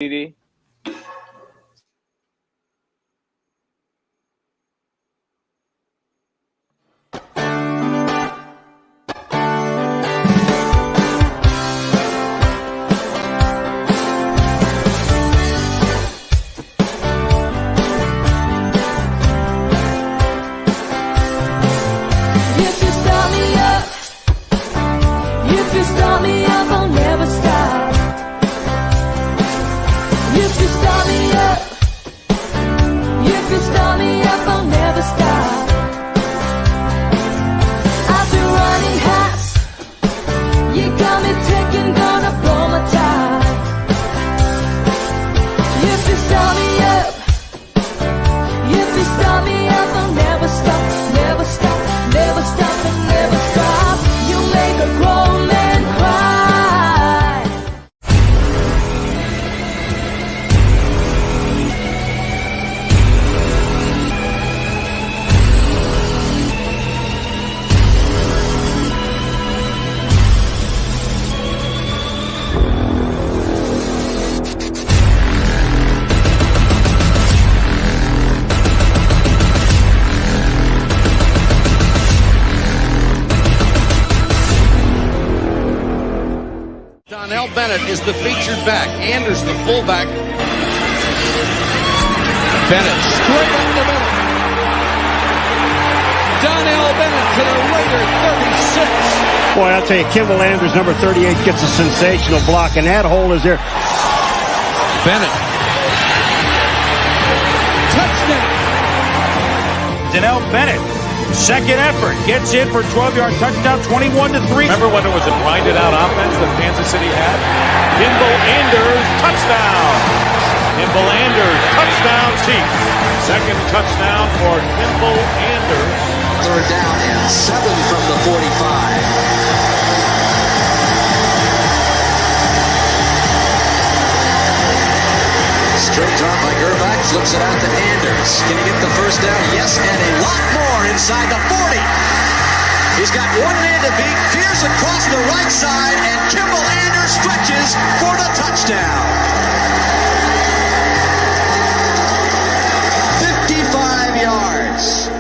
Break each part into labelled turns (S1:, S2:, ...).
S1: CD.
S2: Donnell Bennett is the featured back. Anders the fullback. Bennett straight up the middle. Donnell Bennett to the Raider 36.
S3: Boy, I'll tell you, Kimble Anders, number 38, gets a sensational block, and that hole is there.
S2: Bennett. Touchdown.
S4: Donnell Bennett, second effort, gets in for 12-yard touchdown, 21-3.
S5: Remember when it was a grinded-out offense that Kansas City had? Kimble Anders, touchdown. Kimble Anders, touchdown Chiefs. Second touchdown for Kimble Anders.
S6: Third down and 7 from the 45. Straight drop by Gervach, flips it out to Anders. Can he get the first down? Yes, and a lot more inside the 40. He's got one man to beat, veers across the right side, and Kimble Anders stretches for the touchdown. 55 yards.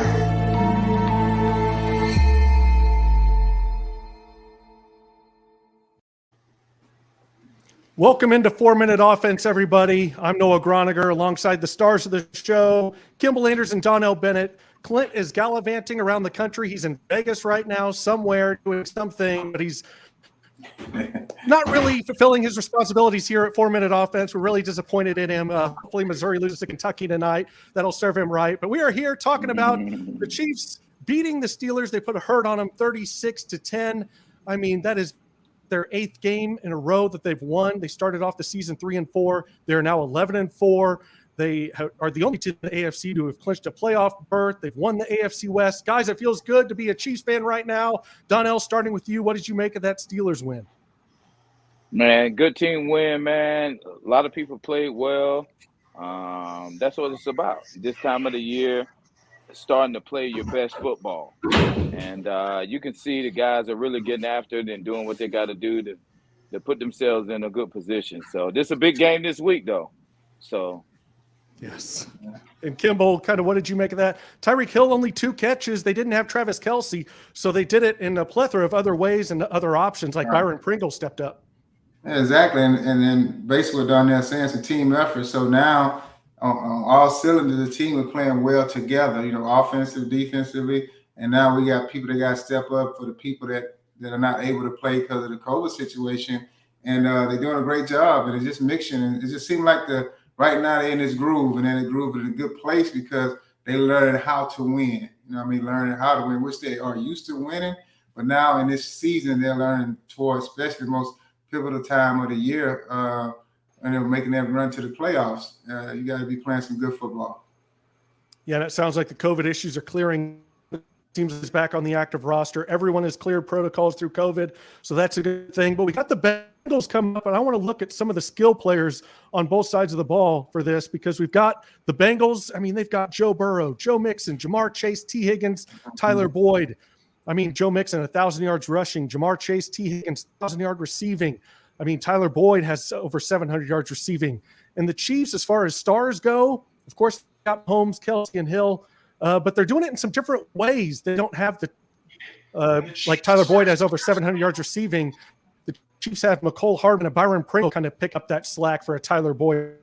S7: Welcome into 4-Minute Offense, everybody. I'm Noah Gronniger alongside the stars of the show, Kimble Anders and Donnell Bennett. Clint is gallivanting around the country. He's in Vegas right now, somewhere doing something, but he's not really fulfilling his responsibilities here at 4-Minute Offense. We're really disappointed in him. Hopefully Missouri loses to Kentucky tonight. That'll serve him right. But we are here talking about the Chiefs beating the Steelers. They put a hurt on them 36-10. I mean, that is their 8th game in a row that they've won. They started off the season 3-4. They're now 11-4. They are the only team in the AFC to have clinched a playoff berth. They've won the AFC West. Guys, it feels good to be a Chiefs fan right now. Donnell, starting with you, what did you make of that Steelers win?
S1: Man, good team win, man. A lot of people played well. That's what it's about. This time of the year, starting to play your best football. And you can see the guys are really getting after it and doing what they got to do to put themselves in a good position. So this is a big game this week, though. So,
S7: yes. And Kimble, kind of what did you make of that? Tyreek Hill, only 2 catches. They didn't have Travis Kelce, so they did it in a plethora of other ways and other options, like Byron Pringle stepped up.
S8: Yeah, exactly. And then basically what Donnell's saying, it's a team effort. So now on all cylinders, the team are playing well together, offensive, defensively. And now we got people that got to step up for the people that are not able to play because of the COVID situation. And they're doing a great job. And it's just mixing. And it just seems like right now they're in this groove. And then the groove is in a good place because they learned how to win. Learning how to win, which they are used to winning. But now in this season, they're learning towards especially the most pivotal time of the year. And they're making them run to the playoffs. You got to be playing some good football.
S7: Yeah, and it sounds like the COVID issues are clearing. Teams is back on the active roster. Everyone has cleared protocols through COVID, so that's a good thing. But we got the Bengals coming up, and I want to look at some of the skill players on both sides of the ball for this because we've got the Bengals. I mean, they've got Joe Burrow, Joe Mixon, Jamar Chase, T. Higgins, Tyler Boyd. I mean, Joe Mixon, 1,000 yards rushing. Jamar Chase, T. Higgins, 1,000-yard receiving. I mean, Tyler Boyd has over 700 yards receiving. And the Chiefs, as far as stars go, of course, they got Holmes, Kelsey, and Hill, but they're doing it in some different ways. They don't have the like Tyler Boyd has over 700 yards receiving. The Chiefs have McCole Hardman and Byron Pringle kind of pick up that slack for a Tyler Boyd.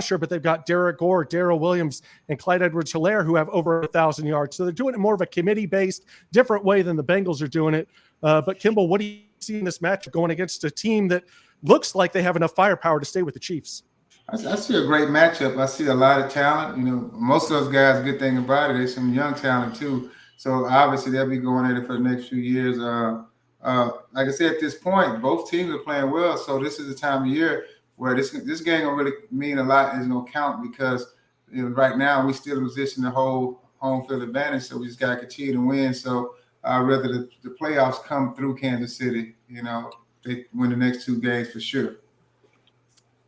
S7: Sure, but they've got Derek Gore, Darrell Williams, and Clyde Edwards-Helaire who have over 1,000 yards. So they're doing it more of a committee-based, different way than the Bengals are doing it. But Kimble, what do you see in this matchup going against a team that looks like they have enough firepower to stay with the Chiefs?
S8: I see a great matchup. I see a lot of talent. Most of those guys, good thing about it, there's some young talent too. So obviously they'll be going at it for the next few years. Like I said, at this point, both teams are playing well. So this is the time of year where this game gonna really mean a lot. It's gonna count because right now we still in position to hold home field advantage. So we just gotta continue to win. So rather the playoffs come through Kansas City, they win the next two games for sure.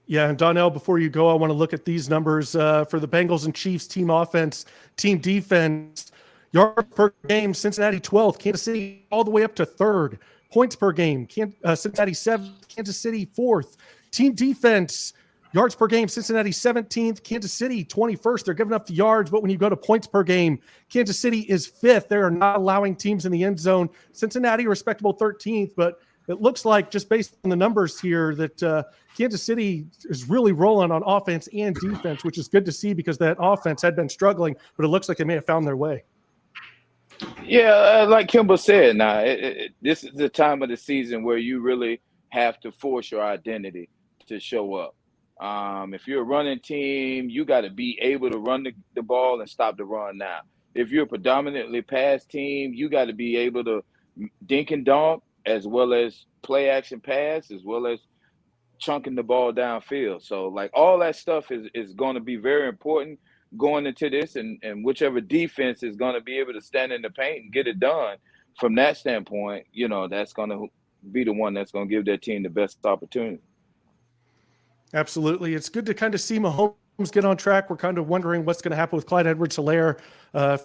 S7: Yeah, and Donnell, before you go, I want to look at these numbers for the Bengals and Chiefs team offense, team defense. Yards per game, Cincinnati 12th, Kansas City all the way up to 3rd. Points per game, Cincinnati 7th, Kansas City 4th. Team defense, yards per game, Cincinnati 17th, Kansas City 21st. They're giving up the yards, but when you go to points per game, Kansas City is 5th. They are not allowing teams in the end zone. Cincinnati, respectable 13th, but it looks like just based on the numbers here that Kansas City is really rolling on offense and defense, which is good to see because that offense had been struggling, but it looks like they may have found their way.
S1: Yeah, like Kimble said, now this is the time of the season where you really have to force your identity to show up. If you're a running team, you got to be able to run the ball and stop the run now. If you're a predominantly pass team, you got to be able to dink and dunk as well as play action pass, as well as chunking the ball downfield. So like all that stuff is going to be very important going into this, and whichever defense is going to be able to stand in the paint and get it done from that standpoint, that's going to be the one that's going to give their team the best opportunity.
S7: Absolutely. It's good to kind of see Mahomes get on track. We're kind of wondering what's going to happen with Clyde Edwards-Helaire.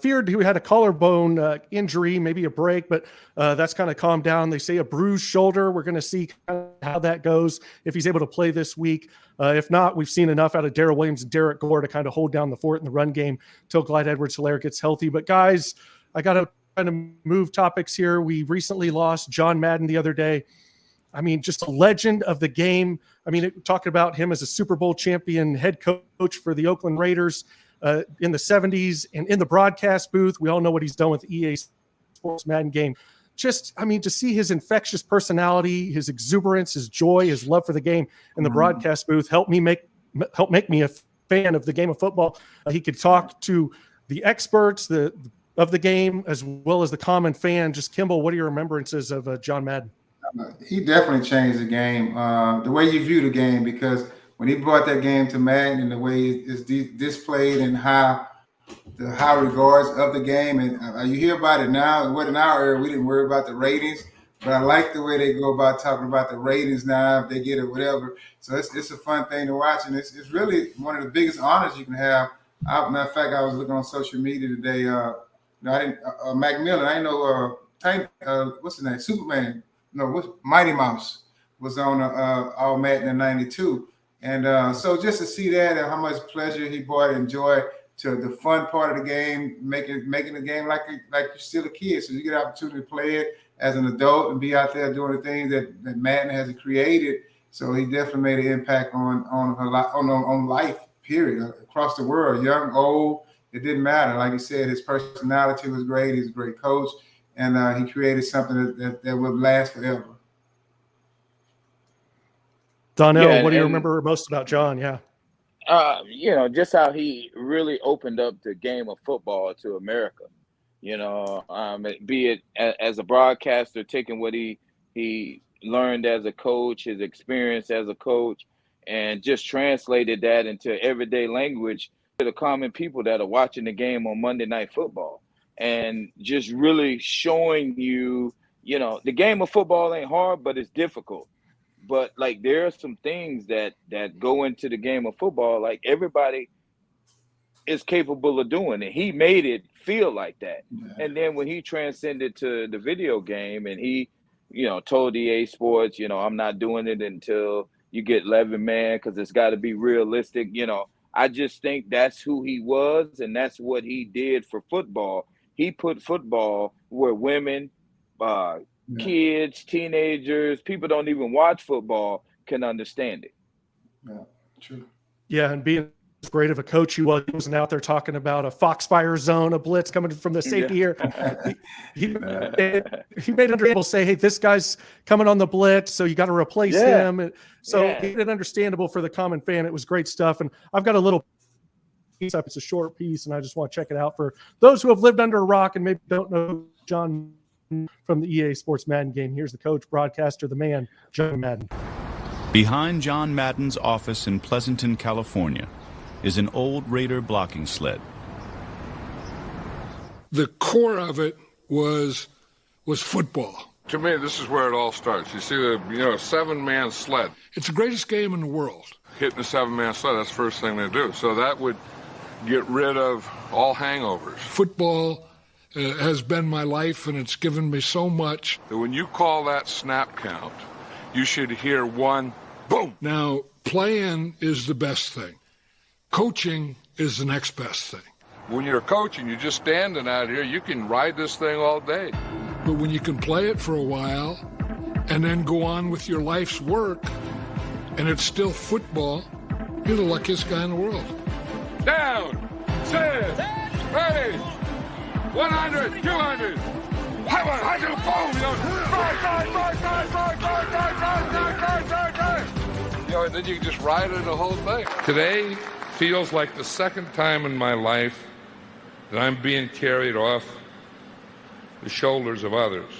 S7: Feared he had a collarbone injury, maybe a break, but that's kind of calmed down. They say a bruised shoulder. We're going to see kind of how that goes if he's able to play this week. If not, we've seen enough out of Darrell Williams and Derek Gore to kind of hold down the fort in the run game until Clyde Edwards-Helaire gets healthy. But guys, I got to kind of move topics here. We recently lost John Madden the other day. I mean, just a legend of the game. I mean, talking about him as a Super Bowl champion head coach for the Oakland Raiders in the 70s and in the broadcast booth. We all know what he's done with EA Sports Madden game. Just, I mean, to see his infectious personality, his exuberance, his joy, his love for the game in the broadcast booth help make me a fan of the game of football. He could talk to the experts of the game as well as the common fan. Just Kimble, what are your remembrances of John Madden?
S8: He definitely changed the game, the way you view the game, because when he brought that game to Madden and the way it's displayed and the high regards of the game, and you hear about it now. It wasn't our era. We didn't worry about the ratings, but I like the way they go about talking about the ratings now, if they get it, whatever. So it's a fun thing to watch, and it's really one of the biggest honors you can have. Matter of fact, I was looking on social media today. Macmillan, I know what's his name, Superman. No, Mighty Mouse was on All Madden in '92, and so just to see that and how much pleasure he brought and joy to the fun part of the game, making the game like you're still a kid, so you get an opportunity to play it as an adult and be out there doing the things that Madden has created. So he definitely made an impact on life, period, across the world, young, old, it didn't matter. Like you said, his personality was great. He's a great coach. And he created something that would last forever.
S7: Donnell, what do you remember most about John? Yeah.
S1: Just how he really opened up the game of football to America. Be it as a broadcaster, taking what he learned as a coach, his experience as a coach, and just translated that into everyday language to the common people that are watching the game on Monday Night Football. And just really showing you, the game of football ain't hard, but it's difficult. But like there are some things that go into the game of football, like everybody is capable of doing it. He made it feel like that. Yeah. And then when he transcended to the video game and he, told EA Sports, I'm not doing it until you get 11 man because it's got to be realistic. I just think that's who he was, and that's what he did for football. He put football where women, kids, teenagers, people don't even watch football can understand it.
S8: Yeah, true.
S7: Yeah, and being as great of a coach he wasn't out there talking about a foxfire zone, a blitz coming from the safety here. He made understandable say, hey, this guy's coming on the blitz, so you got to replace him. And so he made it understandable for the common fan. It was great stuff. And I've got a little piece up. It's a short piece, and I just want to check it out for those who have lived under a rock and maybe don't know John from the EA Sports Madden game. Here's the coach, broadcaster, the man, John Madden.
S9: Behind John Madden's office in Pleasanton, California, is an old Raider blocking sled.
S10: The core of it was football.
S11: To me, this is where it all starts. You see the 7-man sled.
S10: It's the greatest game in the world.
S11: Hitting the 7-man sled, that's the first thing they do. So that would get rid of all hangovers.
S10: Football has been my life, and it's given me so much.
S11: When you call that snap count, you should hear one boom.
S10: Now, playing is the best thing. Coaching is the next best thing.
S11: When you're coaching, you're just standing out here, you can ride this thing all day.
S10: But when you can play it for a while and then go on with your life's work and it's still football, you're the luckiest guy in the world.
S11: Down, set, ready, 100, 200. And then you can just ride it the whole thing. Today feels like the second time in my life that I'm being carried off the shoulders of others.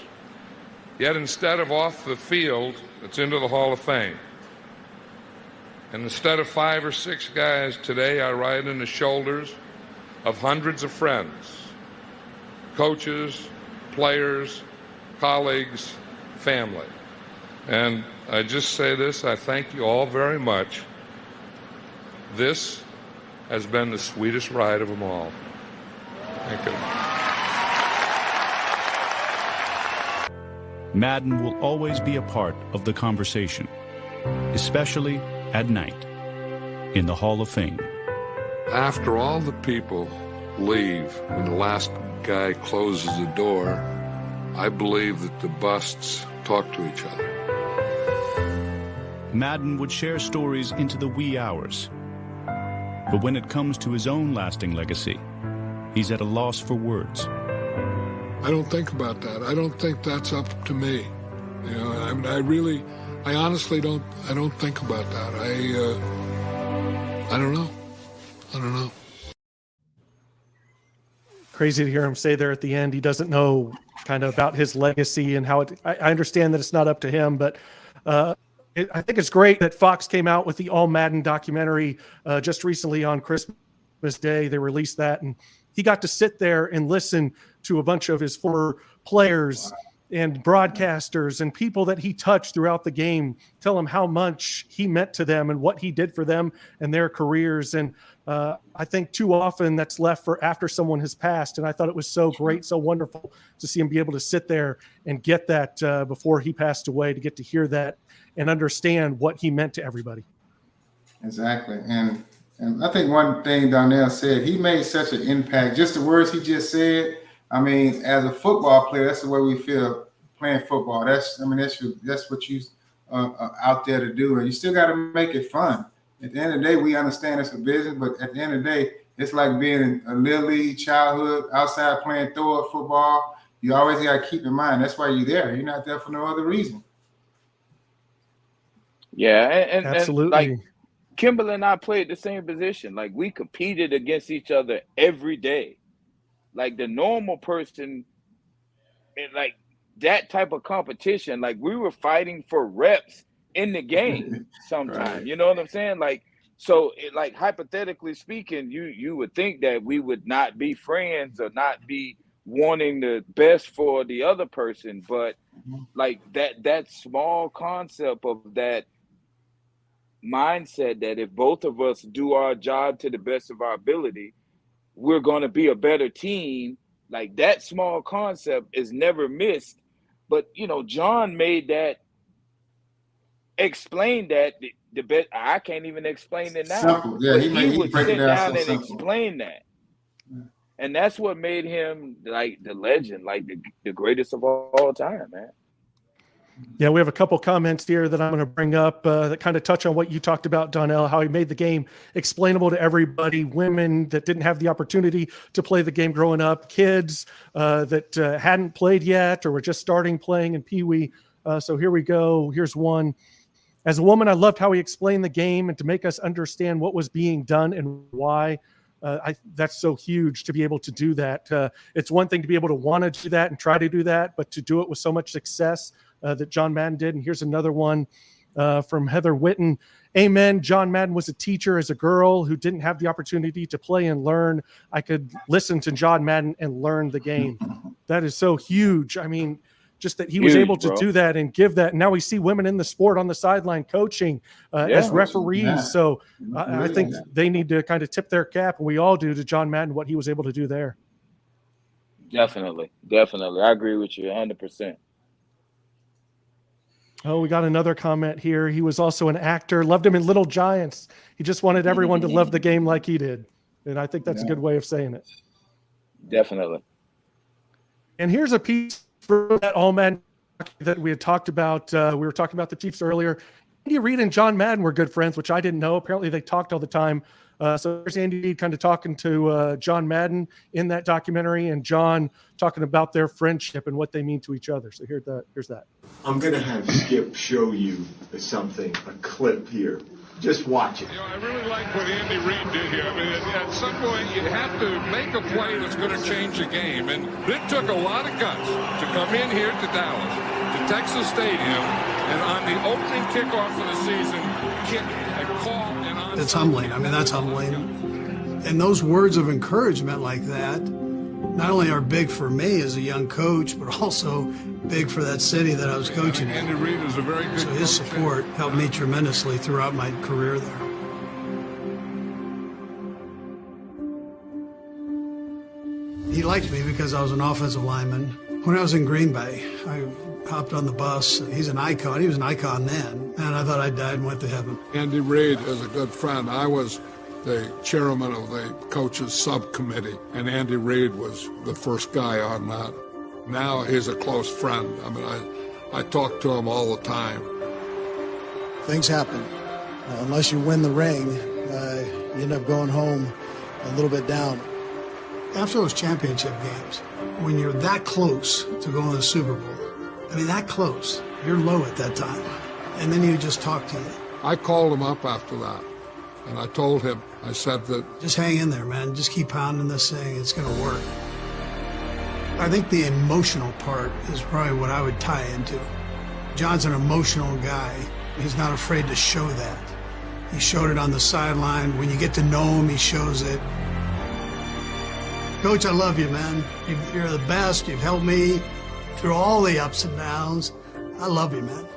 S11: Yet instead of off the field, it's into the Hall of Fame. And instead of 5 or 6 guys, today I ride in the shoulders of hundreds of friends, coaches, players, colleagues, family. And I just say this, I thank you all very much. This has been the sweetest ride of them all. Thank you.
S9: Madden will always be a part of the conversation, especially at night in the Hall of Fame.
S11: After all the people leave, when the last guy closes the door, I believe that the busts talk to each other.
S9: Madden would share stories into the wee hours. But when it comes to his own lasting legacy, he's at a loss for words.
S10: I don't think about that. I don't think that's up to me. I mean, I honestly don't think about that. I don't know.
S7: Crazy to hear him say there at the end, he doesn't know kind of about his legacy and how I understand that it's not up to him, but I think it's great that Fox came out with the All Madden documentary just recently on Christmas Day. They released that, and he got to sit there and listen to a bunch of his former players and broadcasters and people that he touched throughout the game tell him how much he meant to them and what he did for them and their careers. And I think too often that's left for after someone has passed. And I thought it was so great, so wonderful to see him be able to sit there and get that before he passed away, to get to hear that and understand what he meant to everybody.
S8: Exactly. And I think one thing Donnell said, he made such an impact. Just the words he just said. I mean, as a football player, that's the way we feel playing football. That's what you out there to do, and you still got to make it fun. At the end of the day, we understand it's a business, but at the end of the day, it's like being in a little league childhood outside playing throw-up football. You always got to keep in mind that's why you're there. You're not there for no other reason.
S1: Yeah, and
S7: absolutely.
S1: And like Kimble and I played the same position. Like we competed against each other every day. Like the normal person, like that type of competition, like we were fighting for reps in the game sometimes. Right. You know what I'm saying? Like, so like hypothetically speaking, you would think that we would not be friends or not be wanting the best for the other person, but like that small concept of that mindset that if both of us do our job to the best of our ability, we're going to be a better team. Like that small concept is never missed. But, John made that explained that the best. I can't even explain it now.
S8: Simple. Yeah,
S1: But
S8: he
S1: would
S8: break it
S1: sit
S8: down
S1: down
S8: so
S1: and
S8: simple.
S1: explain that. And that's what made him like the legend, like the greatest of all time, man.
S7: Yeah, we have a couple comments here that I'm going to bring up that kind of touch on what you talked about, Donnell, how he made the game explainable to everybody, women that didn't have the opportunity to play the game growing up, kids that hadn't played yet or were just starting playing in Pee Wee. So here we go. Here's one. As a woman, I loved how he explained the game and to make us understand what was being done and why. That's so huge to be able to do that. It's one thing to be able to want to do that and try to do that, but to do it with so much success that John Madden did. And here's another one from Heather Witten. Amen. John Madden was a teacher as a girl who didn't have the opportunity to play and learn. I could listen to John Madden and learn the game. That is so huge. I mean, just that he was able to do that and give that. Now we see women in the sport on the sideline coaching as referees. Yeah. So I think they need to kind of tip their cap, and we all do, to John Madden, what he was able to do there.
S1: Definitely. I agree with you 100%.
S7: Oh, we got another comment here. He was also an actor, loved him in Little Giants. He just wanted everyone to love the game like he did. And I think that's a good way of saying it.
S1: Definitely.
S7: And here's a piece for that all-man that we had talked about. We were talking about the Chiefs earlier. Andy Reid and John Madden were good friends, which I didn't know. Apparently they talked all the time. So there's Andy Reid kind of talking to John Madden in that documentary, and John talking about their friendship and what they mean to each other. So here's that.
S12: I'm going to have Skip show you something, a clip here. Just watch it.
S11: You know, I really like what Andy Reid did here. I mean, at some point, you have to make a play that's going to change the game. And it took a lot of guts to come in here to Dallas, to Texas Stadium, and on the opening kickoff of the season, kick and call an onside.
S13: It's humbling. I mean, that's humbling. And those words of encouragement like that not only are big for me as a young coach, but also big for that city that I was coaching in.
S11: Andy Reid is a very good
S13: So his support helped me tremendously throughout my career there. He liked me because I was an offensive lineman. When I was in Green Bay, I hopped on the bus. He's an icon. He was an icon then. And I thought I died and went to heaven.
S10: Andy Reid is a good friend. I was the chairman of the coaches subcommittee, and Andy Reid was the first guy on that. Now he's a close friend. I mean, I talk to him all the time.
S13: Things happen. Unless you win the ring, you end up going home a little bit down. After those championship games, when you're that close to going to the Super Bowl, I mean, that close, you're low at that time, and then you just talk to you.
S10: I called him up after that, and I told him, I said that...
S13: Just hang in there, man. Just keep pounding this thing. It's going to work. I think the emotional part is probably what I would tie into. John's an emotional guy. He's not afraid to show that. He showed it on the sideline. When you get to know him, he shows it. Coach, I love you, man. You're the best. You've helped me through all the ups and downs. I love you, man.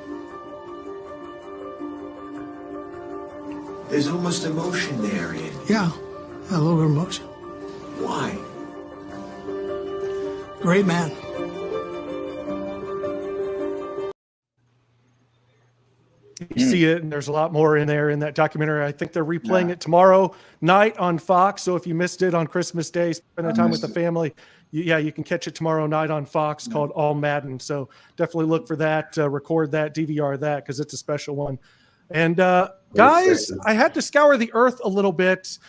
S12: There's almost emotion there, Andy.
S13: Yeah, a little bit of emotion.
S12: Why?
S13: Great man.
S7: You see it, and there's a lot more in there in that documentary. I think they're replaying it tomorrow night on Fox. So if you missed it on Christmas Day, spend time with the family, you can catch it tomorrow night on Fox called All Madden. So definitely look for that, record that, DVR that, because it's a special one. And guys, I had to scour the earth a little bit,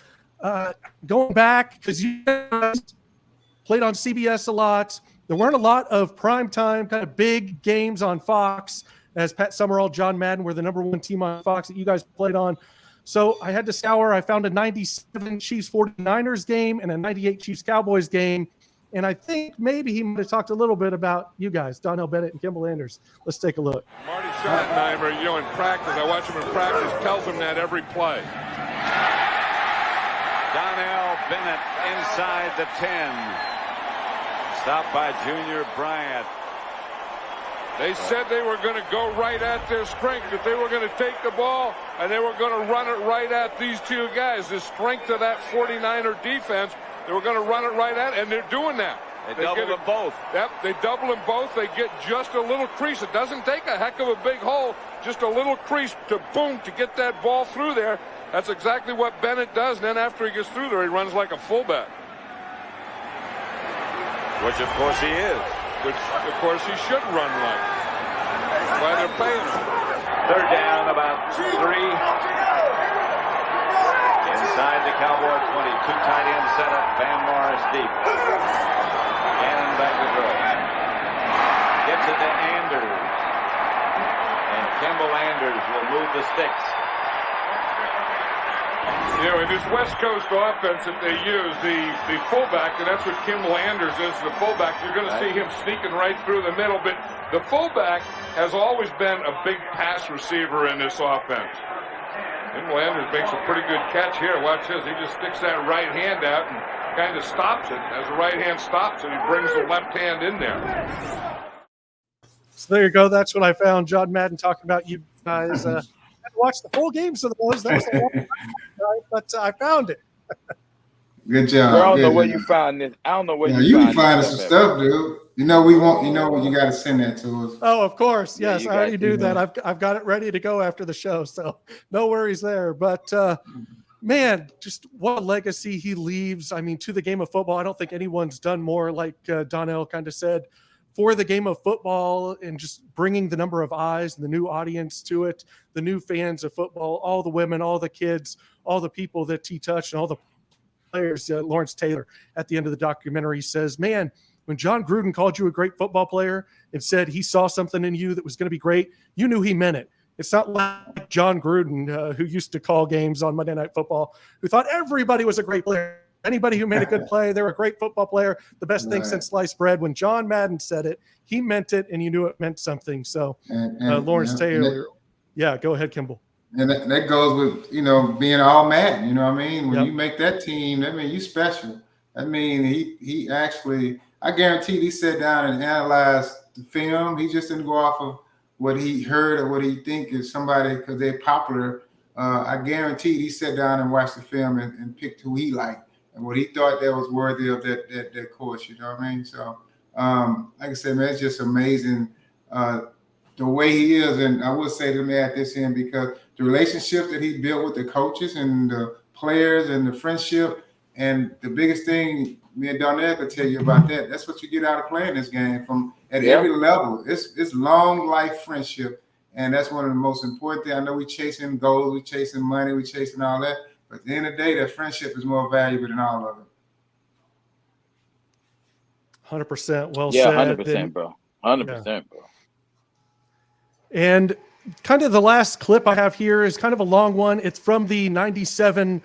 S7: going back, because you guys played on CBS a lot. There weren't a lot of primetime kind of big games on Fox, as Pat Summerall, John Madden were the #1 team on Fox that you guys played on. So I had to scour. I found a 97 Chiefs 49ers game and a 98 Chiefs Cowboys game. And I think maybe he might have talked a little bit about you guys, Donnell, Bennett, and Kimble Anders. Let's take a look.
S11: Marty Schottenheimer, in practice, I watch him in practice, tells him that every play.
S14: Donnell Bennett inside the 10. Stopped by Junior Bryant.
S11: They said they were going to go right at their strength, that they were going to take the ball and they were going to run it right at these two guys. The strength of that 49er defense, they were going to run it right at, and they're doing that.
S14: They double them both.
S11: Yep, they double them both. They get just a little crease. It doesn't take a heck of a big hole, just a little crease to boom, to get that ball through there. That's exactly what Bennett does. And then after he gets through there, he runs like a fullback.
S14: Which, of course, he is.
S11: Which, of course, he should run like. That's why they're paying him.
S14: Third down, about 3. Inside the Cowboy 20. 2 tight end setup. Van Morris deep. And back to throw. Gets it to Anders. And Kimble Anders will move the sticks.
S11: You know, in this West Coast offense that they use, the fullback, and that's what Kimble Anders is, the fullback, you're going to see him sneaking right through the middle. But the fullback has always been a big pass receiver in this offense. Kimble Anders makes a pretty good catch here. Watch this. He just sticks that right hand out and kind of stops it. As the right hand stops it, he brings the left hand in there.
S7: So there you go. That's what I found. John Madden talking about you guys. I watched the full games of those. That was a long time, right? But I found it.
S8: Good job.
S1: Bro, I don't know where you found this. I don't know where
S8: you be finding some stuff, dude. You know we want. You know you got to send that to us.
S7: Oh, of course. Yes,
S1: Yeah,
S7: I already do that. I've got it ready to go after the show, so no worries there. But man, just what a legacy he leaves. I mean, to the game of football. I don't think anyone's done more, like Donnell kind of said, for the game of football and just bringing the number of eyes and the new audience to it, the new fans of football, all the women, all the kids, all the people that he touched, and all the players. Lawrence Taylor at the end of the documentary says, man, when John Gruden called you a great football player and said he saw something in you that was going to be great, you knew he meant it. It's not like John Gruden, who used to call games on Monday Night Football, who thought everybody was a great player. Anybody who made a good play, they were a great football player, the best thing since sliced bread. When John Madden said it, he meant it, and you knew it meant something. So Lawrence Taylor, go ahead, Kimble.
S8: And that goes with, being all Madden, you know what I mean? When you make that team, that means you special. I mean, he actually, I guarantee he sat down and analyzed the film. He just didn't go off of what he heard or what he think is somebody because they're popular. I guarantee he sat down and watched the film and picked who he liked and what he thought that was worthy of that course, you know what I mean? So, like I said, man, it's just amazing the way he is. And I will say to me at this end, because the relationship that he built with the coaches and the players and the friendship, and the biggest thing me and Donnell could tell you about that, that's what you get out of playing this game from at every level. It's long life friendship. And that's one of the most important things. I know we're chasing goals, we're chasing money, we're chasing all that. But at the end of the day, that friendship is more valuable than all of it.
S7: 100% well
S1: said. Yeah, 100%, bro. 100%, bro.
S7: And kind of the last clip I have here is kind of a long one. It's from the 97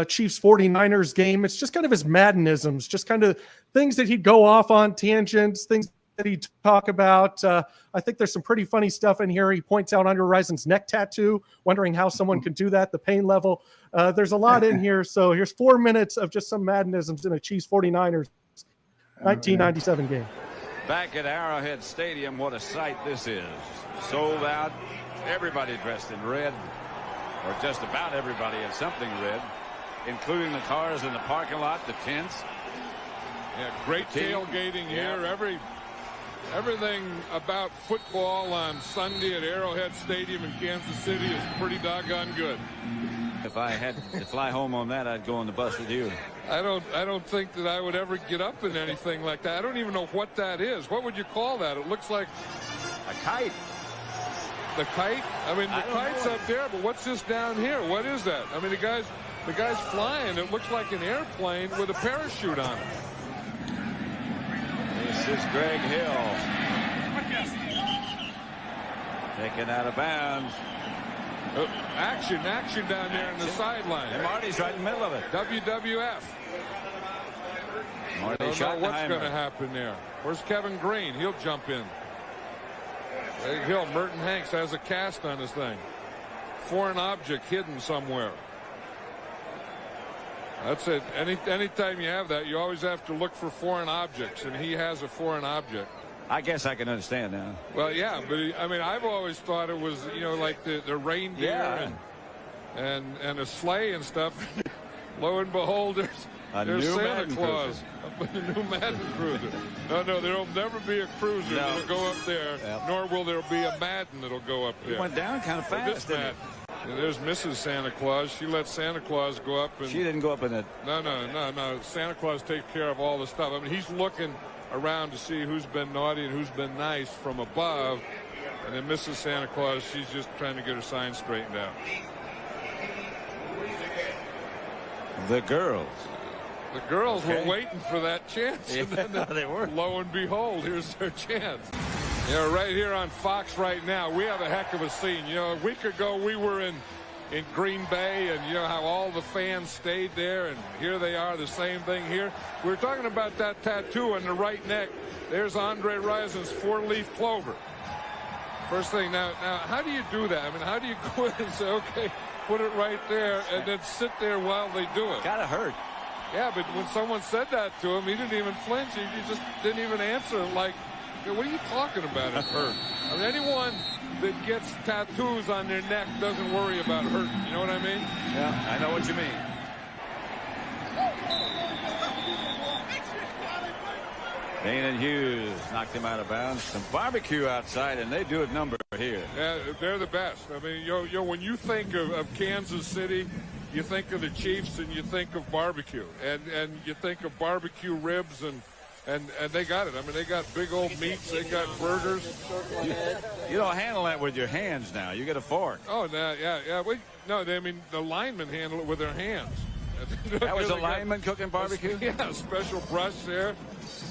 S7: Chiefs 49ers game. It's just kind of his Maddenisms, just kind of things that he'd go off on, tangents, things that he'd talk about. I think there's some pretty funny stuff in here. He points out Andre Rison's neck tattoo, wondering how someone could do that, the pain level. There's a lot in here. So here's 4 minutes of just some Maddenisms in a Chiefs 49ers 1997 game.
S14: Back at Arrowhead Stadium, what a sight this is. Sold out, everybody dressed in red, or just about everybody in something red, including the cars in the parking lot, the tents.
S11: Yeah, great tailgating here. Everything about football on Sunday at Arrowhead Stadium in Kansas City is pretty doggone good.
S14: If I had to fly home on that, I'd go on the bus with you.
S11: I don't think that I would ever get up in anything like that. I don't even know what that is. What would you call that? It looks like
S14: a kite.
S11: The kite? I mean, the kite's up there, but what's this down here? What is that? I mean, the guy's flying. It looks like an airplane with a parachute on it.
S14: This is Greg Hill. Taken out of bounds.
S11: Action down there in the sideline.
S14: And Marty's right in the middle of it.
S11: WWF. I don't know what's going to happen there. Where's Kevin Green? He'll jump in. Greg Hill, Merton Hanks has a cast on his thing. Foreign object hidden somewhere. That's it. Anytime you have that, you always have to look for foreign objects, and he has a foreign object.
S14: I guess I can understand now.
S11: Well, yeah, but I mean, I've always thought it was, like the reindeer and a sleigh and stuff. Lo and behold, There's Santa Claus up in the new Madden cruiser. No, there'll never be a cruiser that'll go up there, nor will there be a Madden that'll go up there.
S15: It went down kind of fast, didn't it?
S11: And there's Mrs. Santa Claus. She let Santa Claus go up. And
S15: she didn't go up in it.
S11: No. Santa Claus takes care of all the stuff. I mean, he's looking around to see who's been naughty and who's been nice from above. And then Mrs. Santa Claus, she's just trying to get her sign straightened out.
S15: The girls.
S11: The girls were waiting for that chance.
S15: Yeah,
S11: and then
S15: they were.
S11: Lo and behold, here's their chance. Right here on Fox right now, we have a heck of a scene. A week ago we were in Green Bay, and how all the fans stayed there, and here they are, the same thing here. We were talking about that tattoo on the right neck. There's Andre Rison's 4-leaf clover. First thing, now, how do you do that? I mean, how do you go in and say, okay, put it right there, and then sit there while they do it?
S15: Gotta hurt.
S11: Yeah, but when someone said that to him, he didn't even flinch. He just didn't even answer. Like, what are you talking about? It hurt. I mean, anyone that gets tattoos on their neck doesn't worry about hurting. You know what I mean?
S15: Yeah, I know what you mean. Dana Hughes knocked him out of bounds. Some barbecue outside, and they do a number here.
S11: Yeah, they're the best. I mean, when you think of Kansas City, you think of the Chiefs and you think of barbecue, and you think of barbecue ribs, and they got it. I mean, they got big old meats. They got burgers.
S15: You don't handle that with your hands now. You get a fork.
S11: Oh, yeah. I mean, the linemen handle it with their hands.
S15: That was a lineman cooking barbecue?
S11: Yeah, special brush there.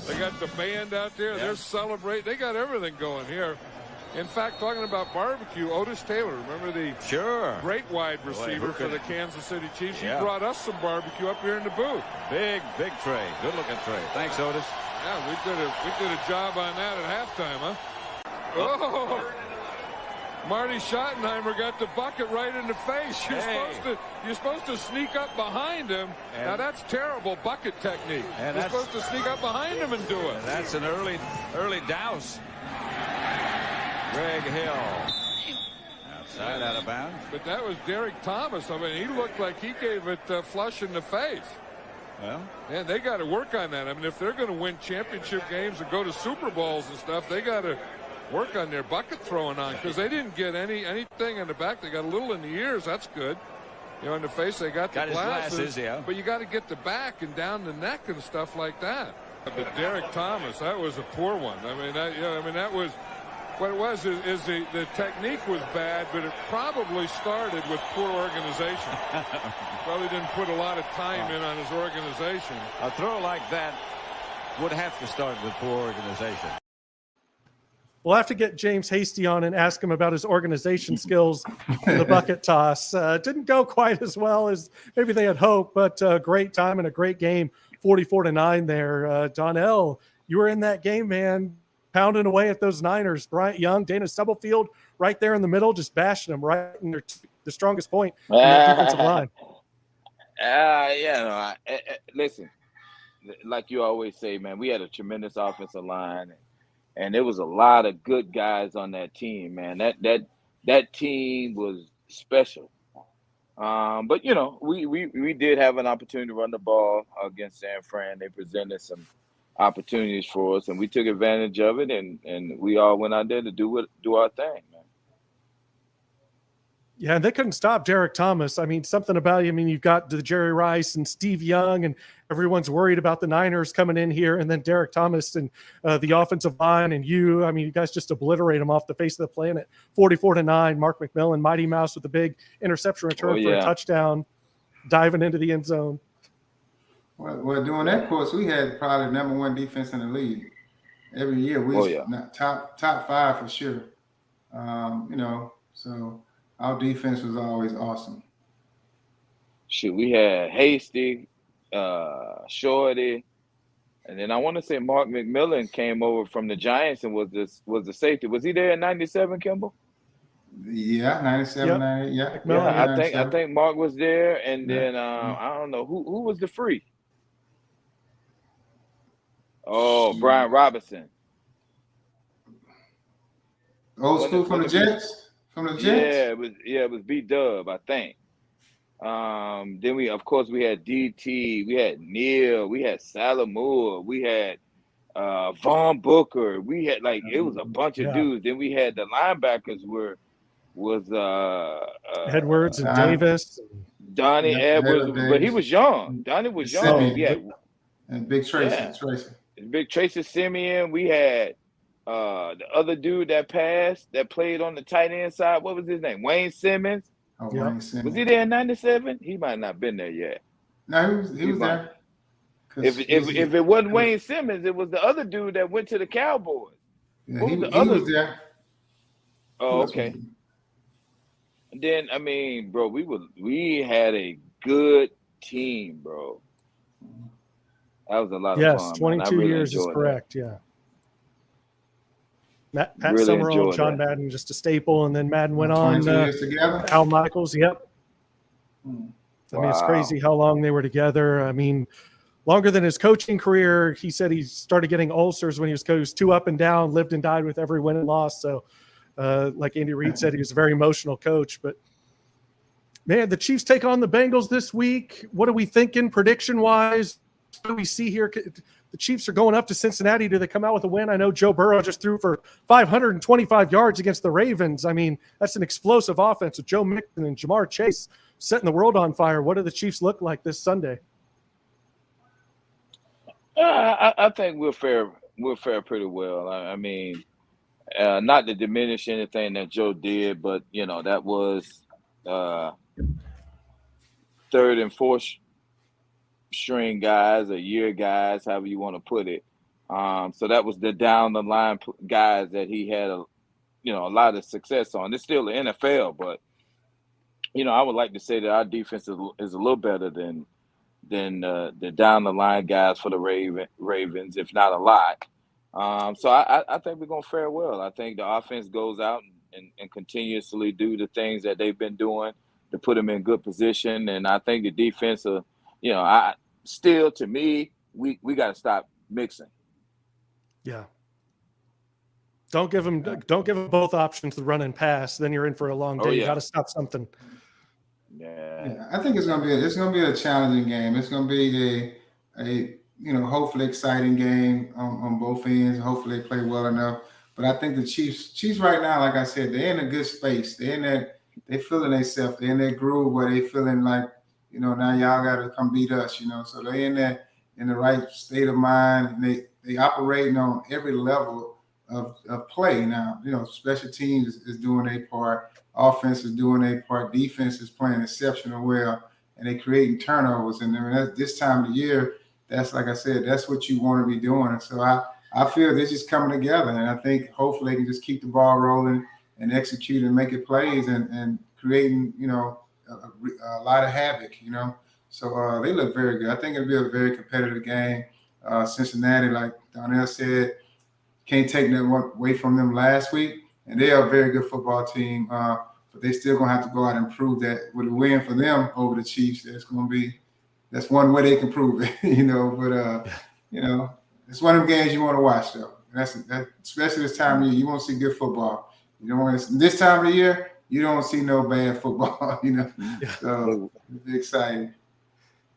S11: They got the band out there. Yeah. They're celebrating. They got everything going here. In fact, talking about barbecue, Otis Taylor, remember the great wide receiver for the Kansas City Chiefs? He brought us some barbecue up here in the booth.
S15: Big tray. Good-looking tray. Thanks, Otis.
S11: Yeah, we did a job on that at halftime, huh? Oh! Marty Schottenheimer got the bucket right in the face. You're supposed to sneak up behind him. Now that's terrible bucket technique. You're supposed to sneak up behind him and do it.
S15: And that's an early douse. Greg Hill outside, out of bounds.
S11: But that was Derek Thomas. I mean, he looked like he gave it flush in the face.
S15: Well,
S11: man, they got to work on that. I mean, if they're going to win championship games and go to Super Bowls and stuff, they got to work on their bucket throwing on, because they didn't get anything in the back. They got a little in the ears. That's good. In the face, they got the glasses. But you got to get the back and down the neck and stuff like that. But Derek Thomas, that was a poor one. I mean, that was what it was. Is the technique was bad, but it probably started with poor organization. Probably didn't put a lot of time in on his organization.
S15: A throw like that would have to start with poor organization.
S7: We'll have to get James Hasty on and ask him about his organization skills in the bucket toss. Didn't go quite as well as maybe they had hoped, but great time and a great game, 44-9 there. Donnell, you were in that game, man, pounding away at those Niners. Bryant Young, Dana Stubblefield, right there in the middle, just bashing them right in the strongest point in that defensive line.
S1: Listen, like you always say, man, we had a tremendous offensive line. And there was a lot of good guys on that team, man. That team was special. But we did have an opportunity to run the ball against San Fran. They presented some opportunities for us, and we took advantage of it. And we all went out there to do our thing, man.
S7: Yeah, and they couldn't stop Derek Thomas. I mean, something about you've got the Jerry Rice and Steve Young, and everyone's worried about the Niners coming in here, and then Derek Thomas and the offensive line and you guys just obliterate them off the face of the planet. 44-9, Mark McMillan, Mighty Mouse with the big interception return for a touchdown, diving into the end zone.
S8: Well, during that course, we had probably number one defense in the league. Every year, we top 5 for sure. So our defense was always awesome.
S1: Shoot, we had Hasty, Shorty, and then I want to say Mark McMillan came over from the Giants and was the safety. Was he there in '97, Kimble?
S8: Yeah, 97, 98, yeah.
S1: Yeah, I think Mark was there, and then I don't know who was the free. Oh, Brian Robinson.
S8: Old school from the Jets. From the Jets?
S1: Yeah, it was B-Dub, I think. Then we had DT, we had Neal, we had Salamua, we had Vaughn Booker. We had it was a bunch of dudes. Then we had the linebackers was
S7: Edwards and Davis.
S1: Donnie Edwards, but he was young. Donnie was young.
S8: And Big Tracy.
S1: Big Tracy Simeon. We had the other dude that played on the tight end side. What was his name? Wayne Simmons.
S8: Oh, Wayne Simmons.
S1: Was he there in '97? He might not have been there yet.
S8: No, he was there.
S1: If it wasn't Wayne Simmons, it was the other dude that went to the Cowboys.
S8: Yeah, he was there.
S1: Oh, okay. And then I mean, bro, we had a good team, bro. That was a lot of fun.
S7: Yes, 22 years is correct. Yeah. Pat Summerall, John Madden, just a staple, and then Madden went on.
S8: 22 years together.
S7: Al Michaels, yep. I mean, it's crazy how long they were together. I mean, longer than his coaching career. He said he started getting ulcers when he was too up and down, lived and died with every win and loss. So, like Andy Reid said, he was a very emotional coach. But, man, the Chiefs take on the Bengals this week. What are we thinking prediction-wise? What do we see here? The Chiefs are going up to Cincinnati. Do they come out with a win? I know Joe Burrow just threw for 525 yards against the Ravens. I mean, that's an explosive offense with Joe Mixon and Jamar Chase setting the world on fire. What do the Chiefs look like this Sunday?
S1: I think we'll fare pretty well. I mean, not to diminish anything that Joe did, but that was third and fourth string guys, or year guys, however you want to put it. So that was the down the line guys that he had a lot of success on. It's still the NFL, but I would like to say that our defense is a little better than the down the line guys for the Ravens, if not a lot. So I think we're gonna fare well. I think the offense goes out and continuously do the things that they've been doing to put them in good position, and I think the defense to me, we got to stop mixing.
S7: Yeah. Don't give them both options to run and pass. Then you're in for a long day. You got to stop something.
S1: Yeah.
S8: I think it's gonna be a challenging game. It's gonna be a hopefully exciting game on both ends. Hopefully they play well enough. But I think the Chiefs right now, like I said, they're in a good space. They're feeling themselves. They're in that groove where they feeling like, now y'all got to come beat us, So they're in the right state of mind. And they operating on every level of play now. Special teams is doing their part. Offense is doing their part. Defense is playing exceptional well. And they creating turnovers. And that's this time of the year, that's like I said, that's what you want to be doing. And so I feel they're just coming together. And I think hopefully they can just keep the ball rolling and execute and make it plays and creating, a lot of havoc, So they look very good. I think it'll be a very competitive game. Cincinnati, like Donnell said, can't take that one away from them last week. And they are a very good football team. But they still going to have to go out and prove that with a win for them over the Chiefs. That's one way they can prove it, But, it's one of them games you want to watch, though. Especially this time of year, you want to see good football. You don't want to, this time of the year, you don't see no bad football, So it's exciting.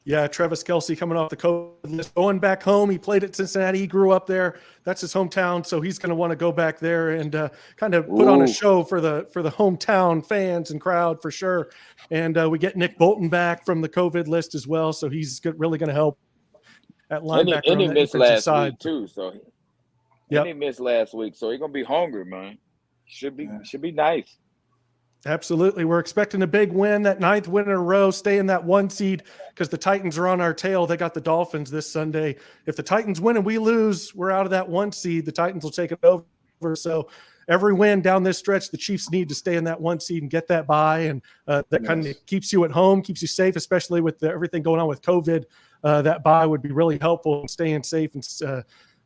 S7: Yeah, Travis Kelce coming off the COVID list, going back home. He played at Cincinnati. He grew up there. That's his hometown, so he's going to want to go back there and kind of put on a show for the hometown fans and crowd for sure. And we get Nick Bolton back from the COVID list as well, so he's really going to help at linebacker.
S1: And he missed last
S7: side.
S1: week too, so he missed last week, so he's going to be hungry, man. Should be nice.
S7: Absolutely. We're expecting a big win, that 9th win in a row, stay in that 1 seed because the Titans are on our tail. They got the Dolphins this Sunday. If the Titans win and we lose, we're out of that 1 seed. The Titans will take it over. So every win down this stretch, the Chiefs need to stay in that 1 seed and get that bye. And that kind of keeps you at home, keeps you safe, especially with everything going on with COVID. That bye would be really helpful in staying safe and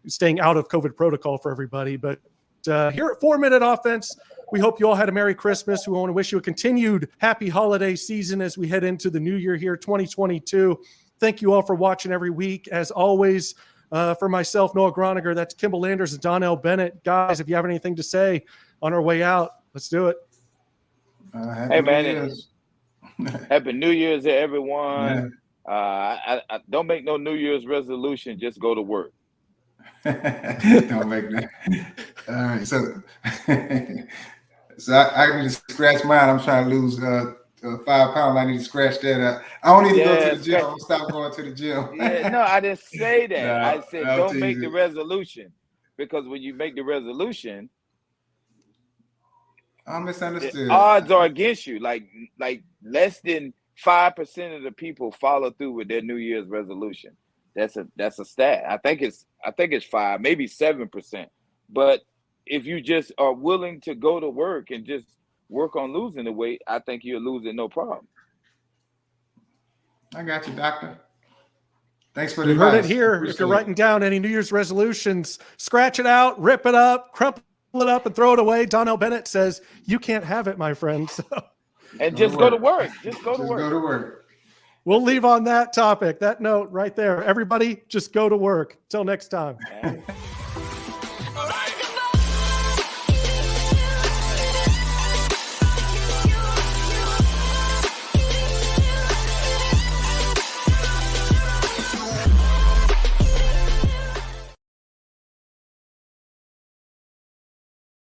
S7: staying out of COVID protocol for everybody. But here at 4 Minute Offense, we hope you all had a Merry Christmas. We want to wish you a continued happy holiday season as we head into the new year here, 2022. Thank you all for watching every week. As always, for myself, Noah Gronniger, that's Kimble Anders and Donnell Bennett. Guys, if you have anything to say on our way out, let's do it.
S1: Hey, man. Happy New Year's to everyone. I don't make no New Year's resolution. Just go to work.
S8: Don't make that. All right, so I need to scratch mine. I'm trying to lose 5 pounds. I need to scratch that out. I don't need to go to the gym. I'm stop going to the gym.
S1: Yeah, no, I didn't say that.
S8: No,
S1: I said
S8: I'll
S1: don't
S8: tease
S1: make
S8: it.
S1: the resolution, because when you make the resolution,
S8: I misunderstood.
S1: the odds are against you. Like less than 5% of the people follow through with their New Year's resolution. That's a stat. I think it's 5, maybe 7%. But if you just are willing to go to work and just work on losing the weight, I think you'll lose it no problem.
S8: I got you, doctor. Thanks for the
S7: You heard it
S8: advice.
S7: here.
S8: Appreciate
S7: If you're
S8: it.
S7: writing down any New Year's resolutions, scratch it out, rip it up, crumple it up, and throw it away. Donnell Bennett says, you can't have it, my friend. So,
S1: and just go to work. Just go to work.
S8: Go to work.
S7: we'll leave on that topic, that note right there. Everybody, just go to work. Till next time.